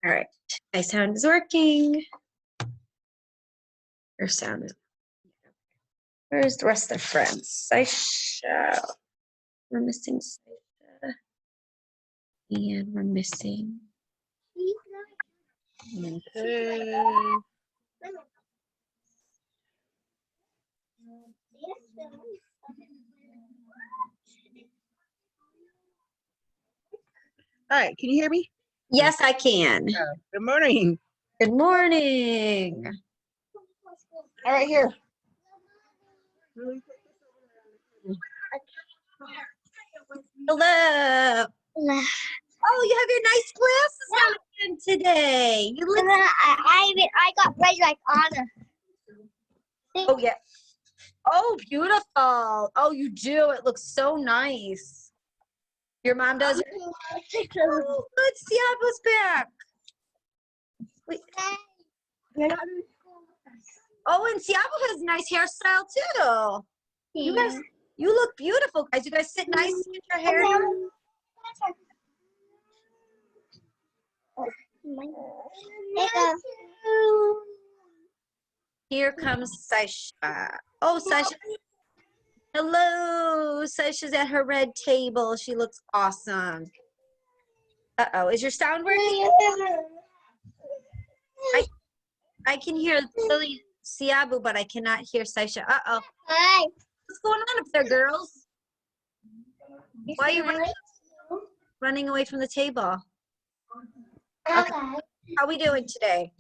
All right, my sound is working. Your sound is. Where's the rest of the friends? Saisha. We're missing Saisha. And we're missing. Okay. All right, can you hear me? Yes, I can. Good morning. Good morning. All right, here. Hello. Oh, you have your nice glasses on again today. You look. I got red like Anna. Oh yeah. Oh, beautiful. Oh, you do. It looks so nice. Your mom does it. Oh, good. Siabo's back. Wait. Oh, and Siabo has a nice hairstyle too. You guys, you look beautiful, guys. You guys sit nice, get your hair done. Here comes Saisha. Oh, Saisha. Hello. Saisha's at her red table. She looks awesome. Uh-oh. Is your sound working? I can hear Lily Siabu, but I cannot hear Saisha. Uh-oh. Hi. What's going on up there, girls? Why are you running away from the table? Okay. How are we doing today?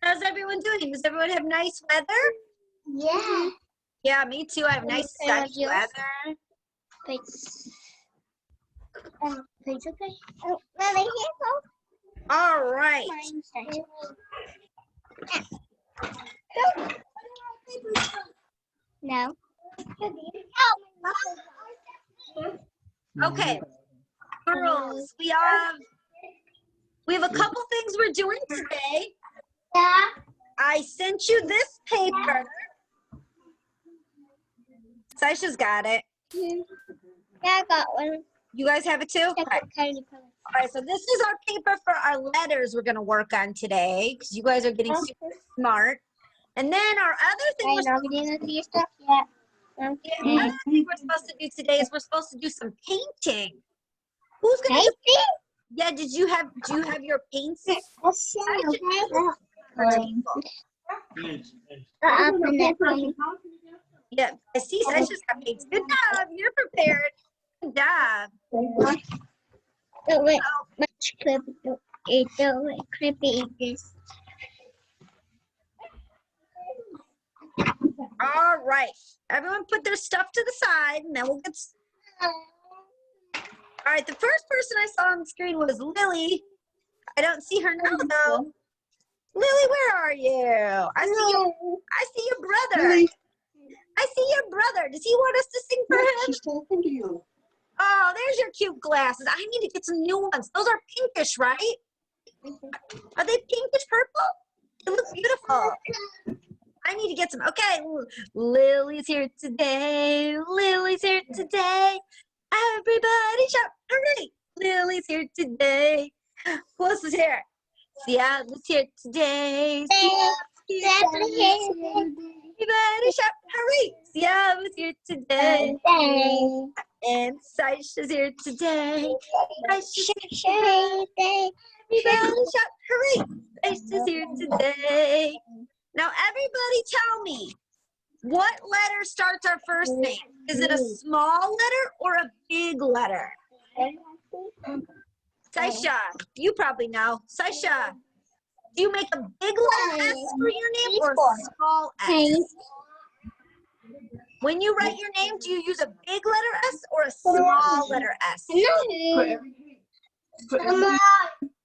How's everyone doing? Does everyone have nice weather? Yeah. Yeah, me too. I have nice sunny weather. It's okay. All right. No. Okay, girls, we have a couple things we're doing today. Yeah. I sent you this paper. Saisha's got it. Yeah, I got one. You guys have it too? Okay. All right, so this is our paper for our letters we're going to work on today because you guys are getting super smart. And then our other thing we're supposed to do today is we're supposed to do some painting. Who's going to do? Yeah, do you have your paints? Yeah, I see Saisha's got paints. Good job. You're prepared. Good job. Much creepy this. All right. Everyone put their stuff to the side and then we'll get started. All right, the first person I saw on the screen was Lily. I don't see her now though. Lily, where are you? I see your brother. Lily. I see your brother. Does he want us to sing for him? She's talking to you. Oh, there's your cute glasses. I need to get some new ones. Those are pinkish, right? Are they pinkish purple? They look beautiful. I need to get some. Okay, Lily's here today. Lily's here today. Everybody shout, hooray! Lily's here today. Who else is here? Siabu's here today. Everybody shout, hooray! Siabu's here today. And Saisha's here today. Saisha's here today. Everybody shout, hooray! Saisha's here today. Now, everybody tell me, what letter starts our first name? Is it a small letter or a big letter? Saisha, you probably know. Saisha, do you make a big letter S for your name or a small S? When you write your name, do you use a big letter S or a small letter S?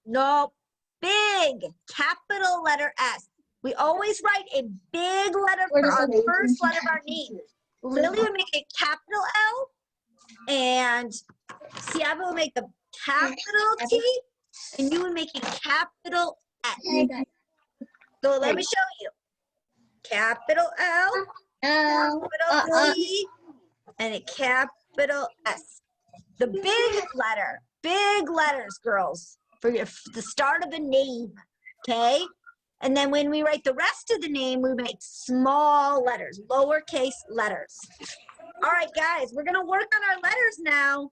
No, big, capital letter S. We always write a big letter for our first letter of our name. Lily would make a capital L, and Siaba would make a capital T, and you would make a capital S. So let me show you. Capital L, capital T, and a capital S. The big letters, girls, for the start of the name, okay? And then when we write the rest of the name, we make small letters, lowercase letters. All right, guys, we're gonna work on our letters now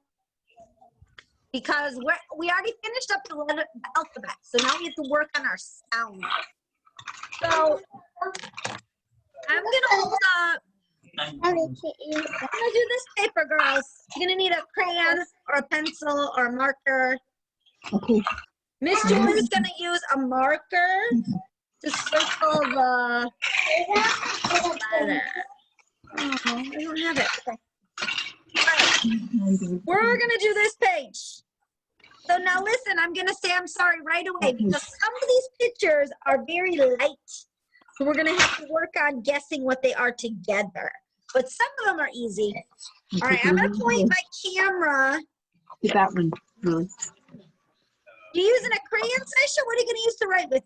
because we already finished up the alphabet. So now we have to work on our sound. So I'm gonna hold up. I'm gonna do this paper, girls. You're gonna need a crayon or a pencil or a marker. Okay. Miss Julie's gonna use a marker to circle the letter. Oh, I don't have it. Okay. All right. We're gonna do this page. So now listen, I'm gonna say I'm sorry right away because some of these pictures are very light. So we're gonna have to work on guessing what they are together. But some of them are easy. All right, I'm gonna point my camera. Get that one, really. You using a crayon, Sasha? What are you gonna use to write with?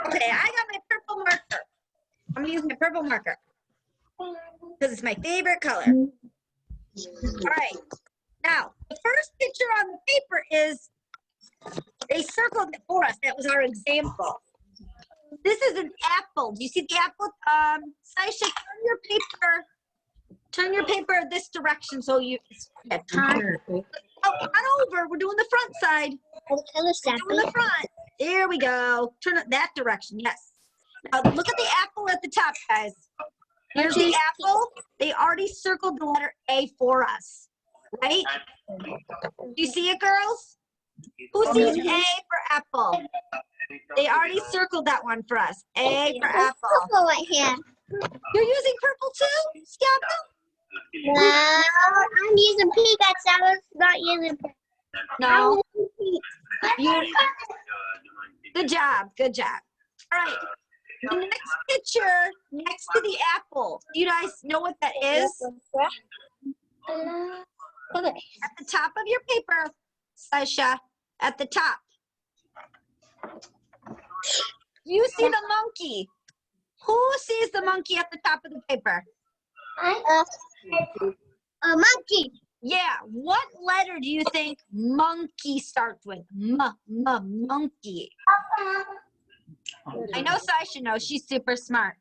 Okay, I got my purple marker. I'm gonna use my purple marker because it's my favorite color. All right, now the first picture on the paper is, they circled it for us. That was our example. This is an apple. Do you see the apple? Sasha, turn your paper this direction so you turn. Oh, not over. We're doing the front side. Doing the front. There we go. Turn it that direction. Yes. Now look at the apple at the top, guys. Here's the apple. They already circled the letter A for us, right? Do you see it, girls? Who sees A for apple? They already circled that one for us. A for apple. Right here. You're using purple too, Scabba? No, I'm using pink. I was not using purple. No. Good job. Good job. All right. The next picture next to the apple. Do you guys know what that is? At the top of your paper, Sasha. At the top. You see the monkey. Who sees the monkey at the top of the paper? A monkey. Yeah. What letter do you think monkey starts with? Monkey. I know Sasha knows. She's super smart.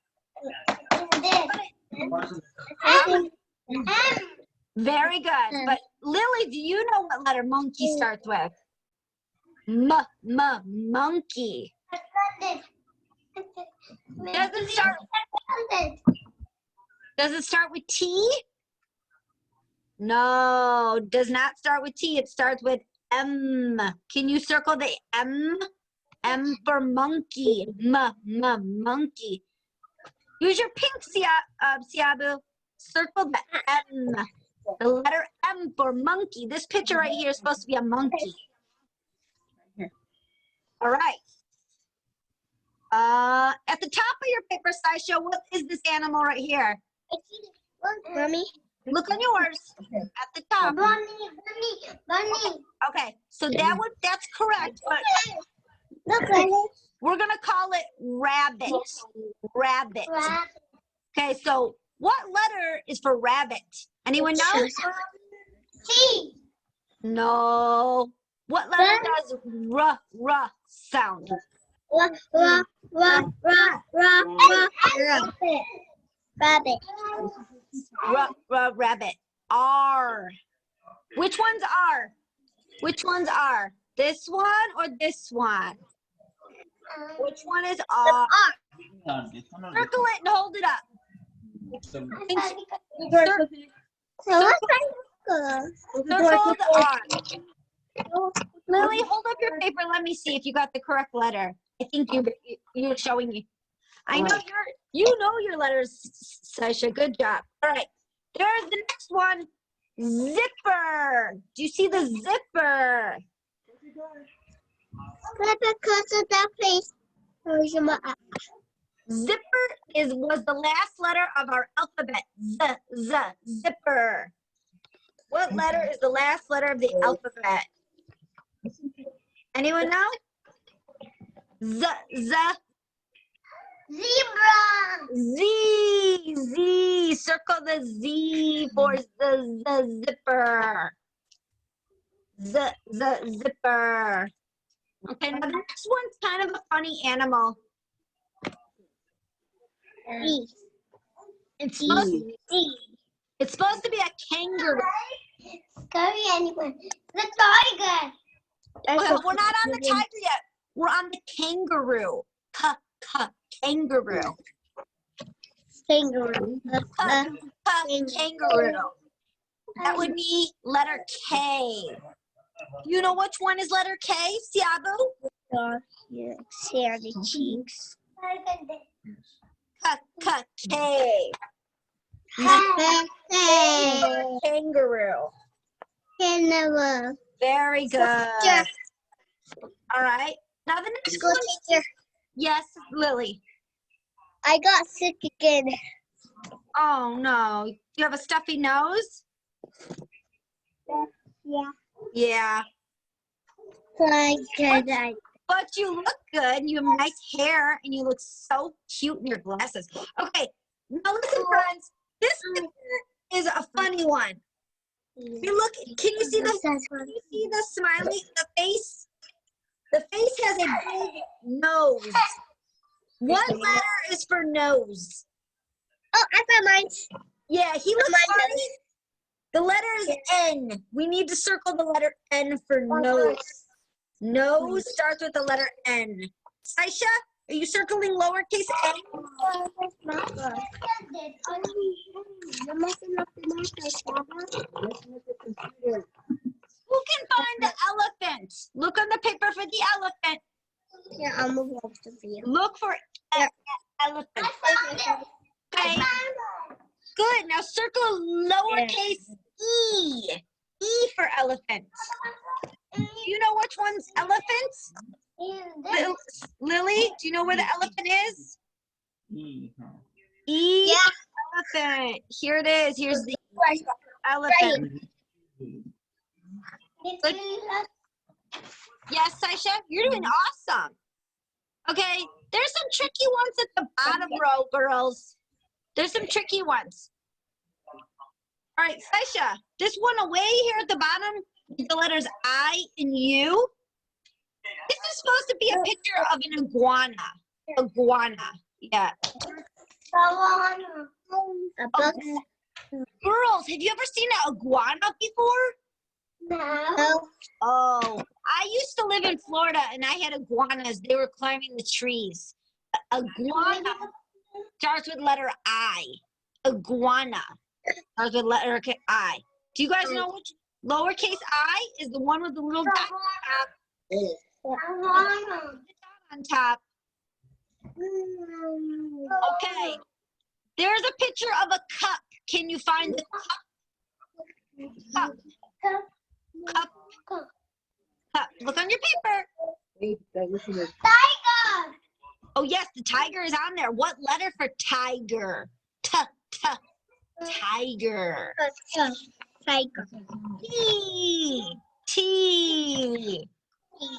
Very good. But Lily, do you know what letter monkey starts with? Monkey. Does it start with T? No, does not start with T. It starts with M. Can you circle the M? M for monkey. Monkey. Use your pink, Siabu. Circle the M. The letter M for monkey. This picture right here is supposed to be a monkey. All right. At the top of your paper, Sasha, what is this animal right here? Mommy. Look on yours. At the top. Bunny. Okay, so that's correct, but we're gonna call it rabbit. Rabbit. Okay, so what letter is for rabbit? Anyone know? T. No. What letter does r sound? Rabbit. Rabbit. R. Which one's R? Which one's R? This one or this one? Which one is R? Circle it and hold it up. Circle the R. Lily, hold up your paper. Let me see if you got the correct letter. I think you're showing me. I know you know your letters, Sasha. Good job. All right. There's the next one. Zipper. Do you see the zipper? Because of that place. Zipper was the last letter of our alphabet. Zipper. What letter is the last letter of the alphabet? Anyone know? Zebra. Z. Circle the Z for the zipper. Zipper. Okay, now the next one's kind of a funny animal. It's supposed to be a kangaroo. Scary anyone. The tiger. Okay, we're not on the tiger yet. We're on the kangaroo. Kangaroo. Kangaroo. Kangaroo. That would be letter K. You know which one is letter K, Siabu? Sandy cheeks. K. Kangaroo. Kangaroo. Very good. Teacher. All right. Now the next School one. teacher. Yes, Lily. I got sick again. Oh no. You have a stuffy nose? Yeah. Yeah. But you look good. You have nice hair and you look so cute in your glasses. Okay. Now listen, friends. This picture is a funny one. You look. Can you see the smiley? The face. The face has a big nose. What letter is for nose? Oh, I found mine. Yeah, he looks funny. The letter is N. We need to circle the letter N for nose. Nose starts with the letter N. Saisha, are you circling lowercase n? Who can find the elephant? Look on the paper for the elephant. Yeah, I'll move over to you. Look for elephant. Okay. Good. Now circle lowercase e. E for elephant. Do you know which one's elephant? Lily, do you know where the elephant is? E. Yeah. Elephant. Here it is. Here's the elephant. Good. Yes, Saisha, you're doing awesome. Okay, there's some tricky ones at the bottom row, girls. There's some tricky ones. All right, Saisha, this one away here at the bottom with the letters I and U. This is supposed to be a picture of an iguana. Iguana, yeah. Girls, have you ever seen an iguana before? No. Oh, I used to live in Florida and I had iguanas. They were climbing the trees. Iguana starts with letter I. Iguana starts with letter I. Do you guys know which lowercase I is the one with the little dot on top? Okay. There's a picture of a cup. Can you find the cup? Cup. Look on your paper. Tiger. Oh, yes, the tiger is on there. What letter for tiger? Tiger. Tiger. T.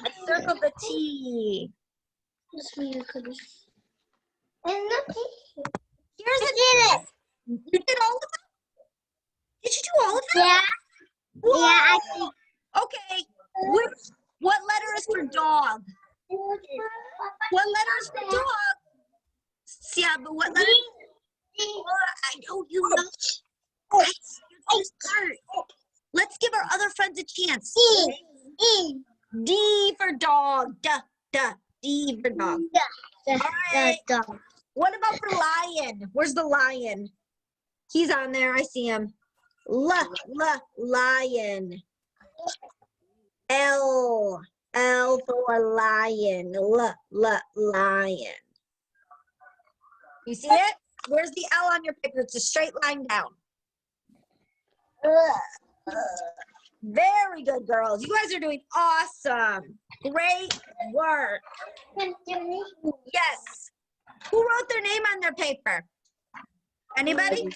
Let's circle the T. Here's a You did all of them? Did you do all of them? Yeah. Whoa. Yeah, Okay. What letter is for dog? What letter is for dog? Yeah, but what letter? I know you know. Let's give our other friends a chance. D for dog. D for dog. All right. What about for lion? Where's the lion? He's on there. I see him. Lion. L for lion. Lion. You see it? Where's the L on your paper? It's a straight line down. Very good, girls. You guys are doing awesome. Great work. Yes. Who wrote their name on their paper? Anybody?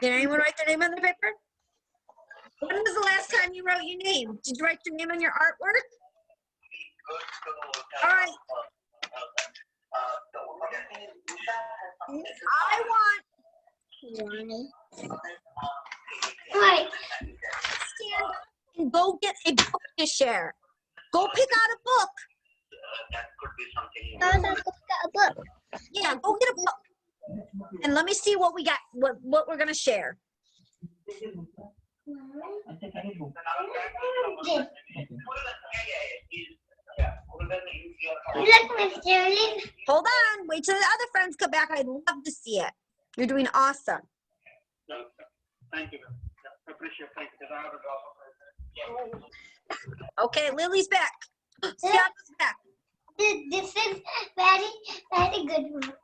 Did anyone write their name on their paper? When was the last time you wrote your name? Did you write your name on your artwork? All right. I want stand up and go get a book to share. Go pick out a book. Yeah, go get a book. And let me see what we got, what we're gonna share. Look, Ms.Julie. Hold on, wait till the other friends come back. I'd love to see it. You're doing awesome. Thank you. I appreciate it. Okay, Lily's back. Siapa's back. This is very, very good book.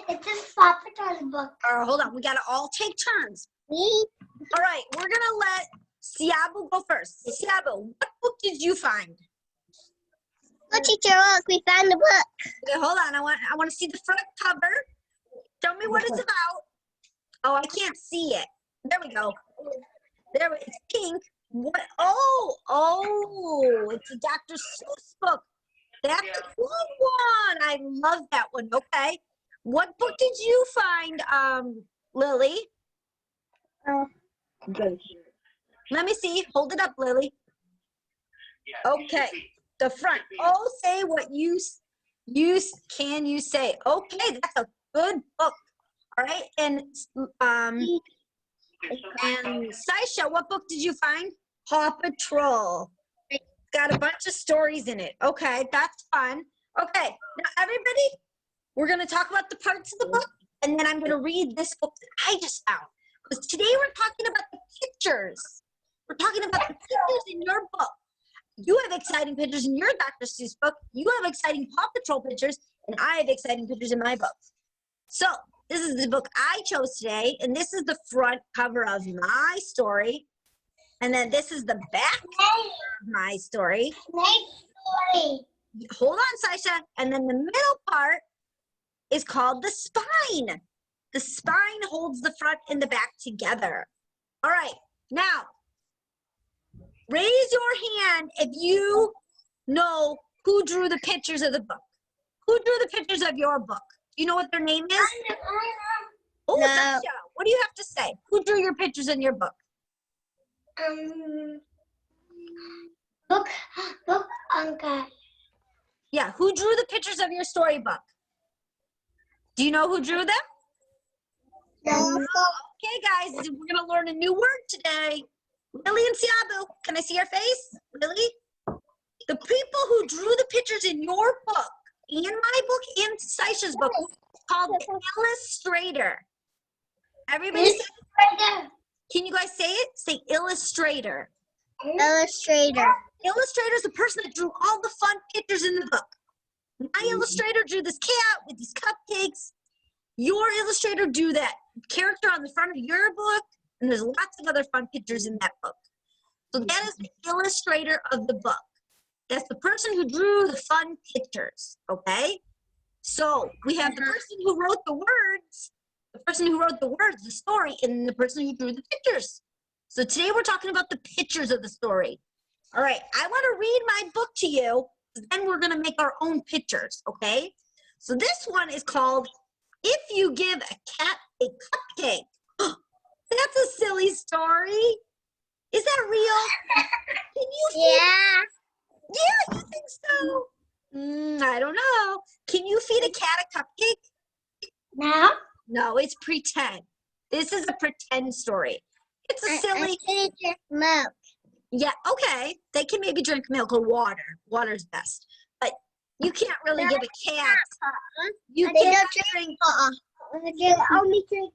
It's a Paw Patrol book. Hold on, we gotta all take turns. Me? All right, we're gonna let Siabu go first. Siabu, what book did you find? Look, teacher, look, we found the book. Okay, hold on. I want to see the front cover. Show me what it's about. Oh, I can't see it. There we go. There, it's pink. What? Oh, it's a Dr. Seuss book. That's a cool one. I love that one. Okay. What book did you find, Lily? Let me see. Hold it up, Lily. Okay. The front. Oh, say what you say. Okay, that's a good book. All right, and Saisha, what book did you find? Paw Patrol. It's got a bunch of stories in it. Okay, that's fun. Okay, now everybody, we're gonna talk about the parts of the book, and then I'm gonna read this book that I just found. Because today we're talking about the pictures. We're talking about the pictures in your book. You have exciting pictures in your Dr. Seuss book. You have exciting Paw Patrol pictures, and I have exciting pictures in my book. So this is the book I chose today, and this is the front cover of my story. And then this is the back cover of my story. Nice story. Hold on, Saisha. And then the middle part is called the spine. The spine holds the front and the back together. All right, now, raise your hand if you know who drew the pictures of the book. Who drew the pictures of your book? Do you know what their name is? Oh, No. Sasha, what do you have to say? Who drew your pictures in your book? Book Uncle. Yeah, who drew the pictures of your storybook? Do you know who drew them? No. Okay, guys, we're going to learn a new word today. Lily and Siabu, can I see your face? Lily? The people who drew the pictures in your book, in my book, in Saisha's book, called the illustrator. Everybody say, can you guys say it? Say illustrator. Illustrator. Illustrator is the person that drew all the fun pictures in the book. My illustrator drew this cat with these cupcakes. Your illustrator drew that character on the front of your book, and there's lots of other fun pictures in that book. So that is the illustrator of the book. That's the person who drew the fun pictures, okay? So we have the person who wrote the words, the story, and the person who drew the pictures. So today we're talking about the pictures of the story. All right, I want to read my book to you, then we're going to make our own pictures, okay? So this one is called, If You Give a Cat a Cupcake. That's a silly story. Is that real? Can you feed Yeah, you think so? I don't know. Can you feed a cat a cupcake? No. No, it's pretend. This is a pretend story. It's a silly. Milk. Yeah, okay. They can maybe drink milk or water. Water's best. But you can't really give a cat. You can't drink. They only drink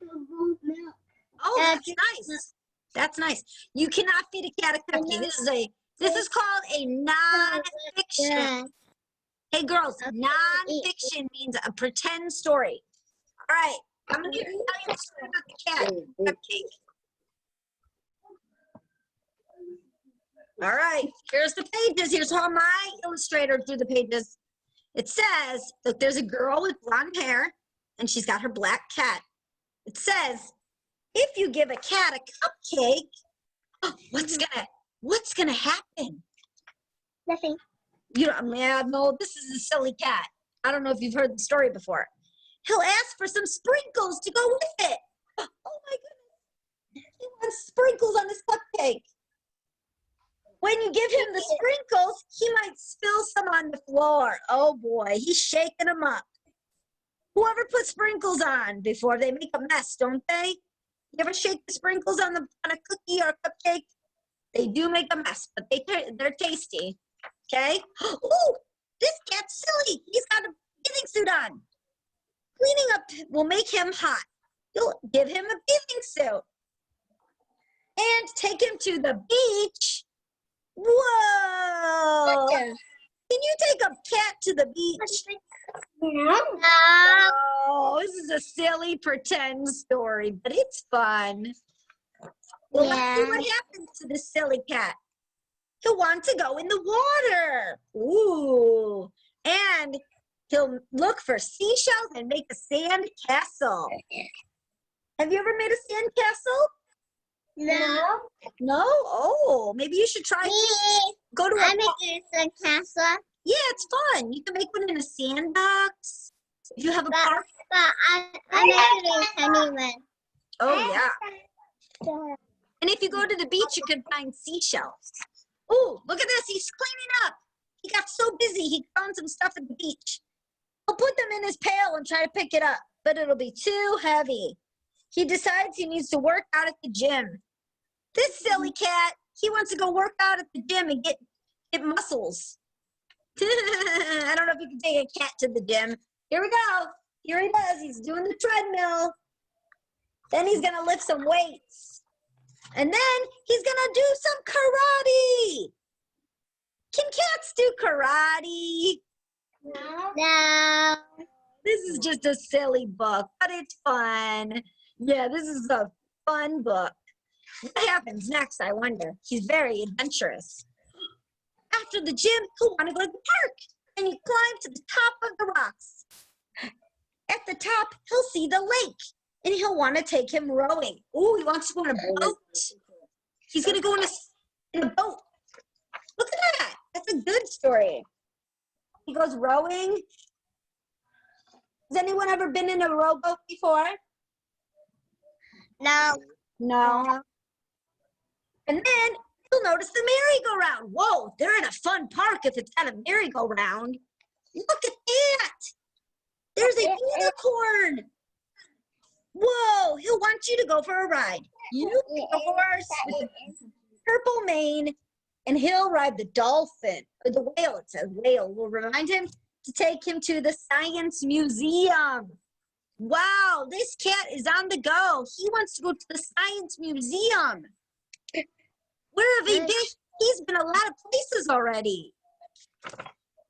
milk. Oh, that's nice. That's nice. You cannot feed a cat a cupcake. This is called a non-fiction. Hey, girls, non-fiction means a pretend story. All right, I'm going to tell you the story about the cat cupcake. All right, here's the pages. Here's how my illustrator drew the pages. It says, look, there's a girl with blonde hair, and she's got her black cat. It says, if you give a cat a cupcake, what's gonna happen? Nothing. You know, man, no, this is a silly cat. I don't know if you've heard the story before. He'll ask for some sprinkles to go with it. Oh my goodness. He wants sprinkles on his cupcake. When you give him the sprinkles, he might spill some on the floor. Oh boy, he's shaking them up. Whoever puts sprinkles on before, they make a mess, don't they? You ever shake the sprinkles on a cookie or a cupcake? They do make a mess, but they're tasty. Okay? Ooh, this cat's silly. He's got a bathing suit on. Cleaning up will make him hot. You'll give him a bathing suit. And take him to the beach. Whoa! Can you take a cat to the beach? No. Oh, this is a silly pretend story, but it's fun. Well, let's see what happens to the silly cat. He'll want to go in the water. Ooh. And he'll look for seashells and make a sand castle. Have you ever made a sand castle? No. No? Oh, maybe you should try. Go to I make a castle. Yeah, it's fun. You can make one in a sandbox. If you have a park. But I'm making a tiny one. Oh, yeah. And if you go to the beach, you can find seashells. Oh, look at this. He's cleaning up. He got so busy, he found some stuff at the beach. He'll put them in his pail and try to pick it up, but it'll be too heavy. He decides he needs to work out at the gym. This silly cat, he wants to go work out at the gym and get muscles. I don't know if you can take a cat to the gym. Here we go. Here he does. He's doing the treadmill. Then he's going to lift some weights. And then he's going to do some karate. Can cats do karate? No. This is just a silly book, but it's fun. Yeah, this is a fun book. What happens next, I wonder? He's very adventurous. After the gym, he'll want to go to the park. And you climb to the top of the rocks. At the top, he'll see the lake. And he'll want to take him rowing. Oh, he wants to go in a boat. He's going to go in a boat. Look at that. That's a good story. He goes rowing. Has anyone ever been in a rowboat before? No. No. And then you'll notice the merry-go-round. Whoa, they're in a fun park if it's got a merry-go-round. Look at that. There's a unicorn. Whoa, he'll want you to go for a ride. You pick a horse with a purple mane, and he'll ride the dolphin, or the whale, it says whale. Will remind him to take him to the Science Museum. Wow, this cat is on the go. He wants to go to the Science Museum. Where have he been? He's been a lot of places already.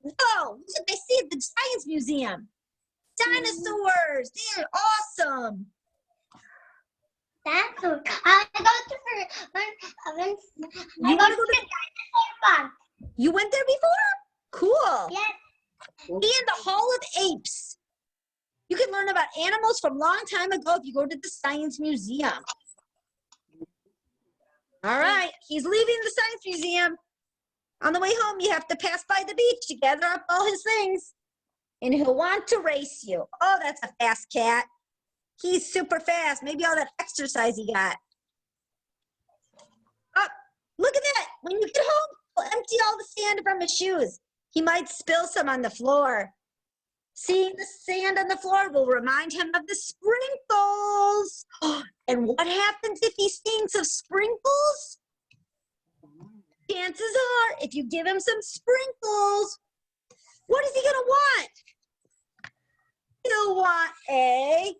Whoa, look what I see at the Science Museum. Dinosaurs, they're awesome. Dinosaurs. I go to You want to go to dinosaur park. You went there before? Cool. Yes. Be in the Hall of Apes. You can learn about animals from a long time ago if you go to the Science Museum. All right, he's leaving the Science Museum. On the way home, you have to pass by the beach to gather up all his things. And he'll want to race you. Oh, that's a fast cat. He's super fast. Maybe all that exercise he got. Oh, look at that. When you get home, he'll empty all the sand from his shoes. He might spill some on the floor. Seeing the sand on the floor will remind him of the sprinkles. And what happens if he stinks of sprinkles? Chances are, if you give him some sprinkles, what is he going to want? He'll want a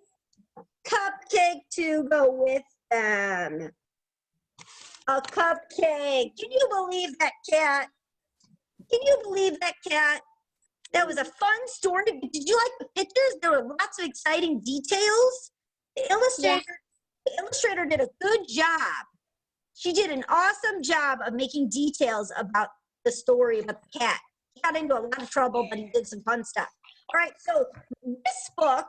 cupcake to go with them. A cupcake. Can you believe that cat? Can you believe that cat? That was a fun story. Did you like the pictures? There were lots of exciting details. The illustrator did a good job. She did an awesome job of making details about the story about the cat. He got into a lot of trouble, but he did some fun stuff. All right, so this book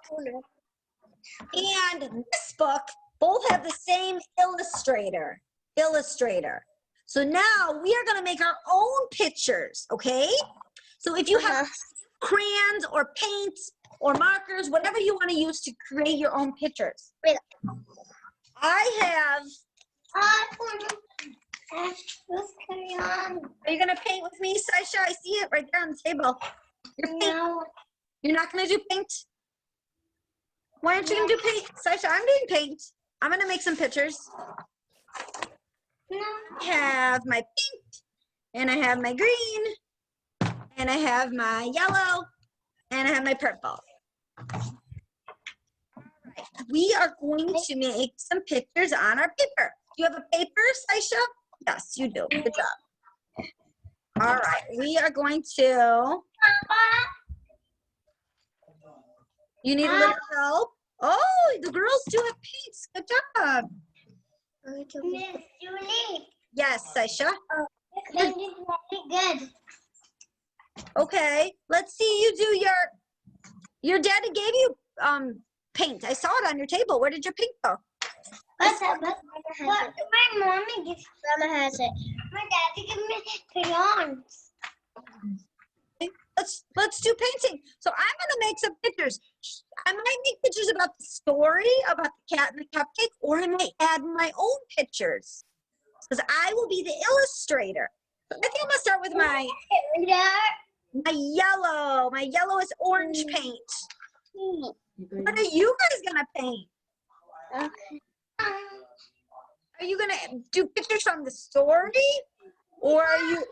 and this book both have the same illustrator. So now we are going to make our own pictures, okay? So if you have crayons or paint or markers, whatever you want to use to create your own pictures. I have. Are you going to paint with me, Saisha? I see it right there on the table. No. You're not going to do paint? Why aren't you going to do paint? Saisha, I'm doing paint. I'm going to make some pictures. No. I have my pink, and I have my green, and I have my yellow, and I have my purple. All right. We are going to make some pictures on our paper. Do you have a paper, Saisha? Yes, you do. Good job. All right. We are going to. You need a little help? Oh, the girls do have paints. Good job. Ms.Julie. Yes, Saisha. That is very good. Okay, let's see you do your daddy gave you paint. I saw it on your table. Where did your paint go? But my mommy gives. Mama has it. My daddy gave me crayons. Let's do painting. So I'm gonna make some pictures. I might make pictures about the story, about the cat and the cupcake, or I might add my own pictures. Because I will be the illustrator. I think I'm gonna start with my yellow. My yellow is orange paint. What are you guys gonna paint? Are you gonna do pictures from the story? Or are you?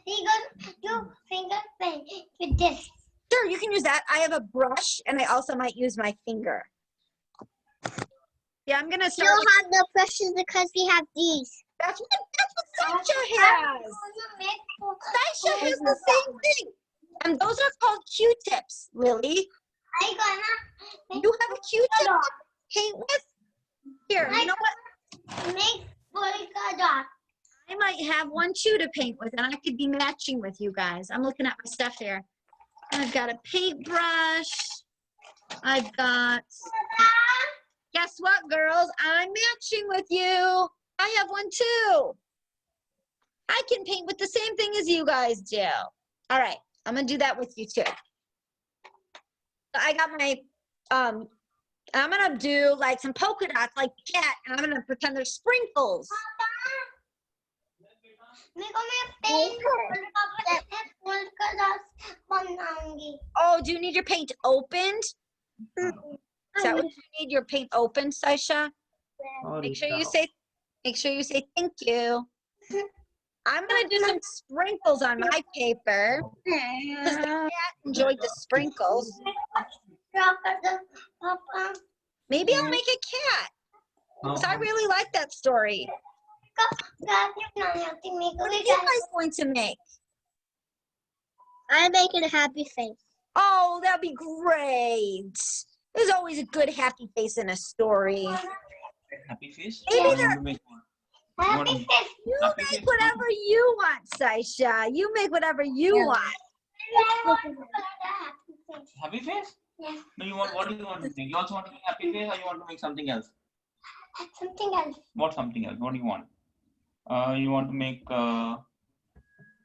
We gonna do finger paint with this. Sure, you can use that. I have a brush, and I also might use my finger. Yeah, I'm gonna start. You don't have the brushes because we have these. That's what Saisha has. Saisha has the same thing. And those are called Q-tips, Lily. I gonna You have a Q-tip to paint with? Here, you know what? make polka dot. I might have one too to paint with, and I could be matching with you guys. I'm looking at my stuff here. I've got a paintbrush. I've got, guess what, girls? I'm matching with you. I have one too. I can paint with the same thing as you guys do. All right, I'm gonna do that with you too. I got my, I'm gonna do like some polka dots like the cat, and I'm gonna pretend they're sprinkles. Oh, do you need your paint opened? Is that what you need? Your paint opened, Saisha? Make sure you say thank you. I'm gonna do some sprinkles on my paper because the cat enjoyed the sprinkles. Maybe I'll make a cat because I really like that story. What are you guys going to make? I'm making a happy face. Oh, that'd be great. There's always a good happy face in a story. Happy face? Maybe Or there- you make one? Happy face. You Happy make face. whatever you want, Saisha. You make whatever you want. Happy face? Yes. No, you want, what do you want to make? You also want to make happy face or you want to make something else? Something else. What something else? What do you want? You want to make, I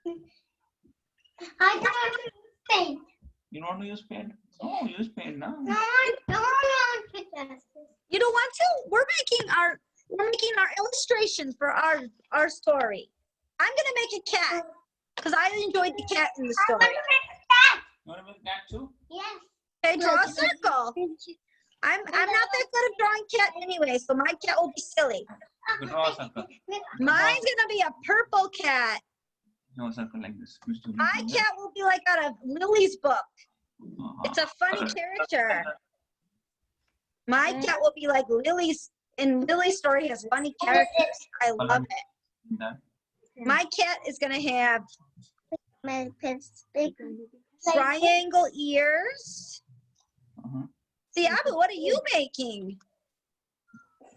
don't want to paint. you don't want to use paint? Oh, use paint now. No, I don't want to paint. You don't want to? We're making our illustrations for our story. I'm gonna make a cat because I enjoyed the cat in the I want story. to make a cat. You want to make that too? Yes. Okay, draw a circle. I'm not that good at drawing cat anyway, so my cat will be silly. You draw a circle. Mine's gonna be a purple cat. Draw a circle like this. Ms.Julie, My do that. cat will be like out of Lily's book. Uh-huh. It's a funny character. My cat will be like Lily's, and Lily's story has funny characters. I love it. That. My cat is gonna have My pets big. triangle ears. Uh-huh. Diabo, what are you making?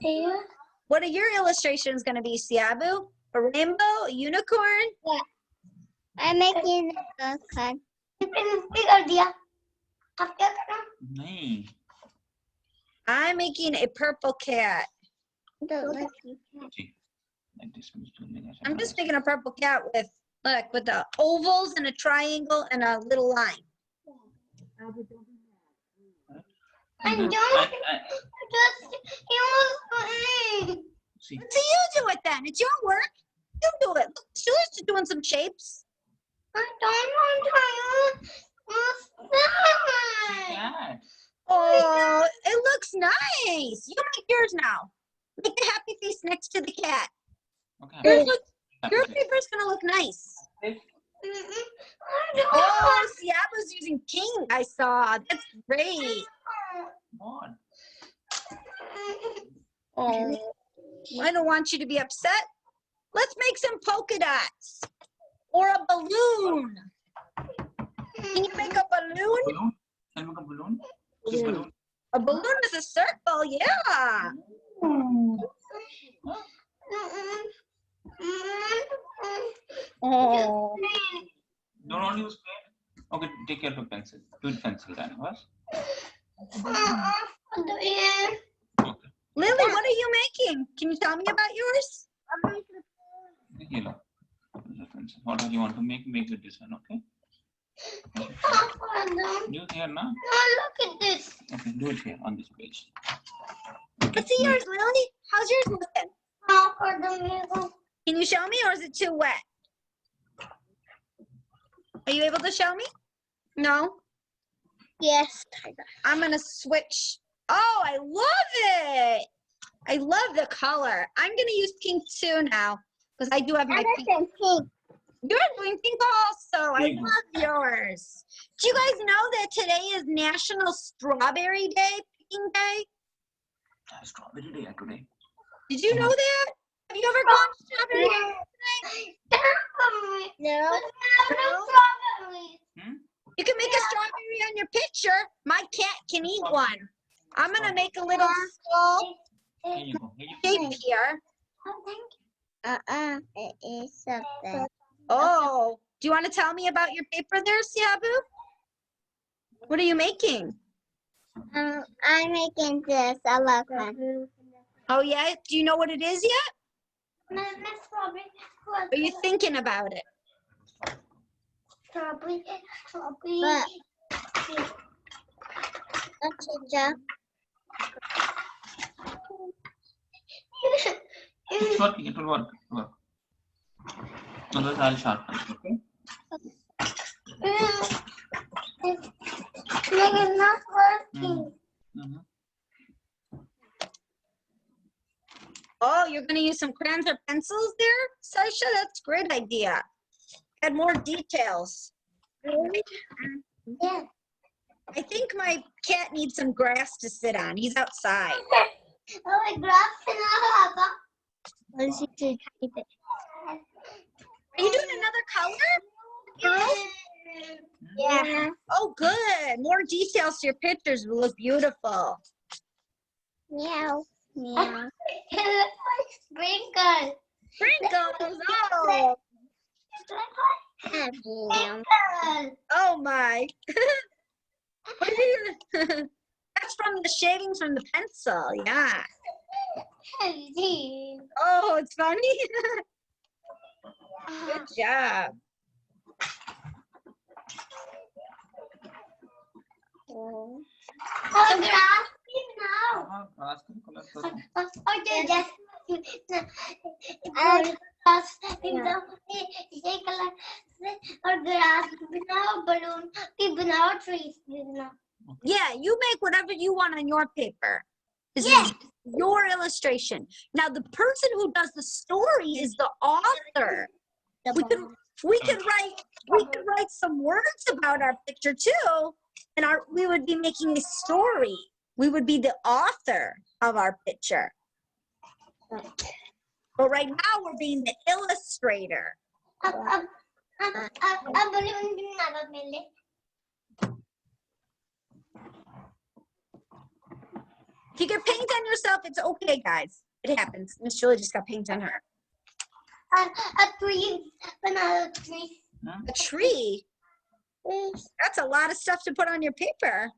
Here. What are your illustrations going to be, Siabu? A rainbow, a unicorn? I'm making a card. नहीं नहीं. I'm making a purple cat. See, like this. I'm just making a purple cat with, look, with the ovals and a triangle and a little line. I don't just See, So you do it then. It's your work. You do it. Look, Julie's doing some shapes. I don't want to cat. Oh, it looks nice. You make yours now. Make a happy face next to the cat. Okay. Your paper's gonna look nice. Oh, Oh, Siaba's using pink. I saw. That's great. What? Oh, I don't want you to be upset. Let's make some polka dots or a balloon. Can you make a balloon? Balloon? Can you make a balloon? This balloon? A balloon is a circle, yeah. Oh. Don't use pen. Okay, take care of your pencil. Do it pencil then, first. Okay. Lily, what are you making? Can you tell me about yours? Yellow. What do you want to make? Make with this one, okay? Do it here now. Look at this. Okay, do it here on this page. Let's see yours, Lily. How's yours looking? Can you show me or is it too wet? Are you able to show me? No? Yes. I'm gonna switch. Oh, I love it. I love the color. I'm gonna use pink too now because I do have my pink. Pink. You're doing pink also. I Pink. love yours. Do you guys know that today is National Strawberry Day, picking day? Strawberry day today. Did you know that? Have you ever gone to Strawberry Day? No. You can make a strawberry on your picture. My cat can eat one. I'm gonna make a little skull Here you go. Here you go. shape here. It is something. Oh, do you want to tell me about your paper there, Siabu? What are you making? I'm making this elephant. Oh yeah, do you know what it is yet? Are you thinking about it? Strawberry. But, that's a job. It's working. It will work. Work. Otherwise, I'll sharpen it, okay? It's not working. Mhm. Oh, you're gonna use some crayons or pencils there, Sasha? That's a great idea. Add more details. Yeah. I think my cat needs some grass to sit on. He's outside. Oh, my grass in a Let's see. Are you doing another color, girls? Yeah. Oh, good. More details to your pictures will look beautiful. Meow. Meow. It looks like sprinkles. Sprinkles. Oh, Sprinkles. oh my. What are you gonna- That's from the shavings from the pencil. Yeah. Oh, it's funny. Good job. Oh, grass now. हाँ, grass का color करो. और grass बनाओ balloon की बनाओ trees भी बनाओ. Yeah, you make whatever you want on your paper. This Yes. is your illustration. Now, the person who does the story is the author. We could write some words about our picture too, and we would be making a story. We would be the author of our picture. But right now we're being the illustrator. अब balloon बनाना मिले. If you get paint on yourself, it's okay, guys. It happens. Miss Julie just got paint on her. A tree, banana tree. A tree? That's a lot of stuff to put on your paper.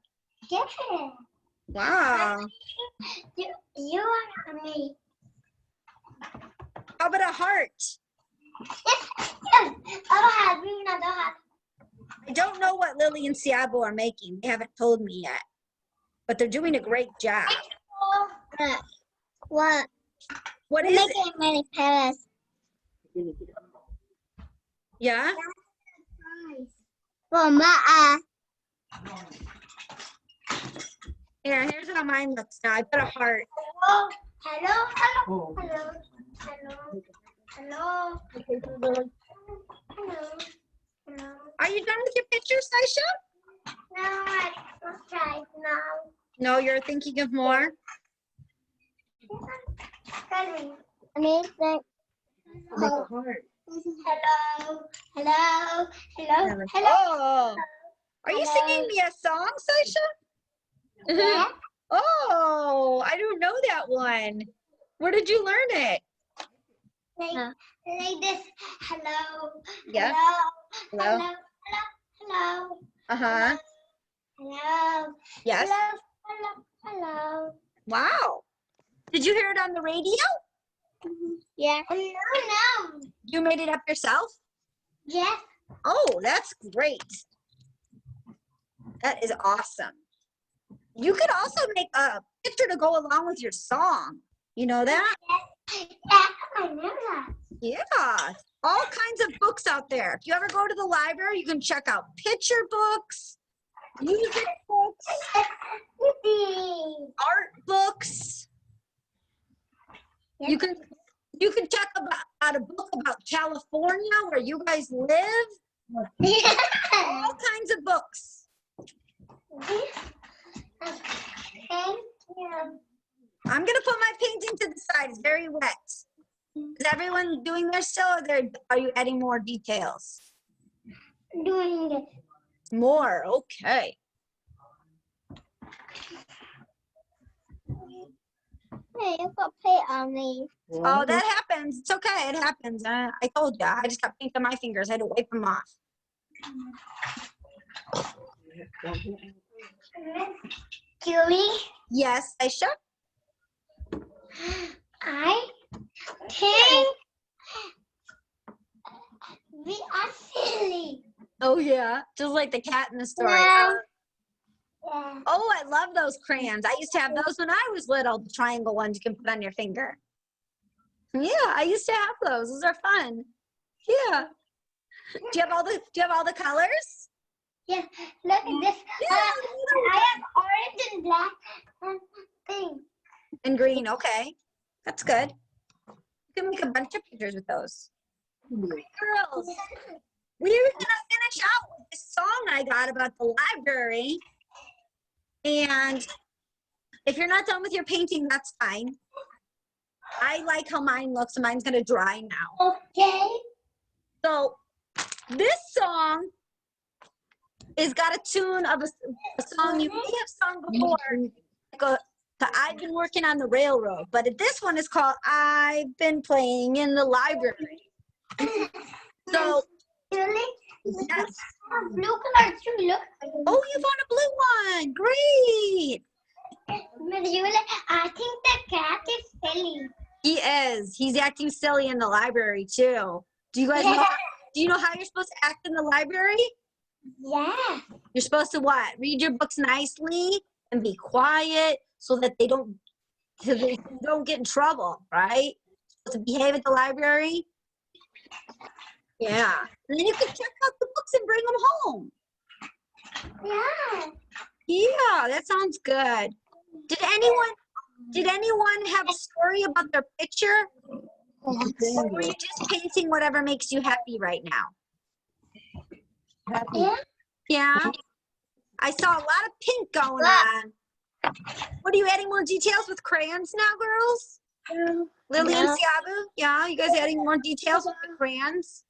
Yeah. Wow. You are me. How about a heart? Yes. I don't have another hat. I don't know what Lily and Siabo are making. They haven't told me yet. But they're doing a great job. What? What We're is it? making many palace. Yeah? For my Here's how mine looks now. I put a heart. Hello. Hello. Hello. Hello. Hello. Hello. Are you done with your pictures, Saisha? No, let's try now. No, you're thinking of more? Amazing. Hello. Hello. Hello. Hello. Hello. Oh. Are you singing me a song, Saisha? Yeah. Oh, I don't know that one. Where did you learn it? Like this. Hello. Yeah. Hello. Hello. Hello. Hello. Uh-huh. Hello. Yes. Hello. Hello. Hello. Wow. Did you hear it on the radio? Yeah. No. You made it up yourself? Yes. Oh, that's great. That is awesome. You could also make a picture to go along with your song. You know that? Yeah, I know that. Yeah. All kinds of books out there. If you ever go to the library, you can check out picture books, music books, art books. Yep. You can check out a book about California where you guys live. All kinds of books. Thank you. I'm gonna put my painting to the side. It's very wet. Is everyone doing their still, or are you adding more details? Doing this. More, okay. Hey, you got paint on me. Oh, that happens. It's okay. It happens. I told you. I just got paint on my fingers. I had to wipe them off. Julie, Yes, Aisha? I think we are silly. Oh, yeah. Just like the cat in the story. Yeah. Yeah. Oh, I love those crayons. I used to have those when I was little, the triangle ones you can put on your finger. Yeah, I used to have those. Those are fun. Yeah. Do you have all the colors? Yeah. Look at this. Yeah. I have orange and black and pink. And green, okay. That's good. You can make a bunch of pictures with those. Girls, we were gonna finish out with this song I got about the library. And if you're not done with your painting, that's fine. I like how mine looks, and mine's gonna dry now. Okay. So this song is got a tune of a song you may have sung before, like I've been working on the railroad, but this one is called I've Been Playing in the Library. So, Julie, yes. blue color too. Look. Oh, you found a blue one. Great. Ms.Julie, I think the cat is silly. He is. He's acting silly in the library too. Do you guys know? Do you know how you're supposed to act in the library? Yeah. You're supposed to what? Read your books nicely and be quiet so that they don't get in trouble, right? Supposed to behave at the library. Yeah. And then you can check out the books and bring them home. Yeah. Yeah, that sounds good. Did anyone have a story about their picture? Or were you just painting whatever makes you happy right now? Yeah. Yeah. I saw a lot of pink going on. What, are you adding more details with crayons now, girls? Lily and Siabu? Yeah, you guys adding more details with the crayons?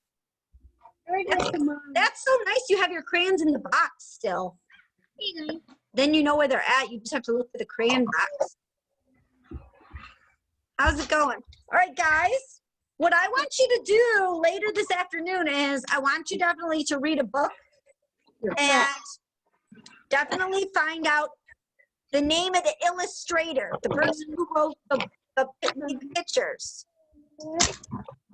That's so nice. You have your crayons in the box still. Then you know where they're at. You just have to look for the crayon box. How's it going? All right, guys. What I want you to do later this afternoon is I want you definitely to read a book and definitely find out the name of the illustrator, the person who wrote the pictures.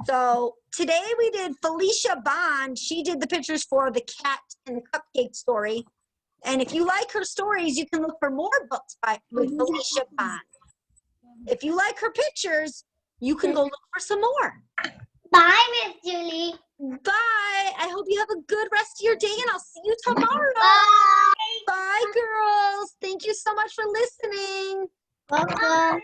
So today we did Felicia Bond. She did the pictures for the cat and the cupcake story. And if you like her stories, you can look for more books with Felicia Bond. If you like her pictures, you can go look for some more. Bye, Miss Julie. Bye. I hope you have a good rest of your day, and I'll see you tomorrow. Bye. Bye, girls. Thank you so much for listening. Welcome.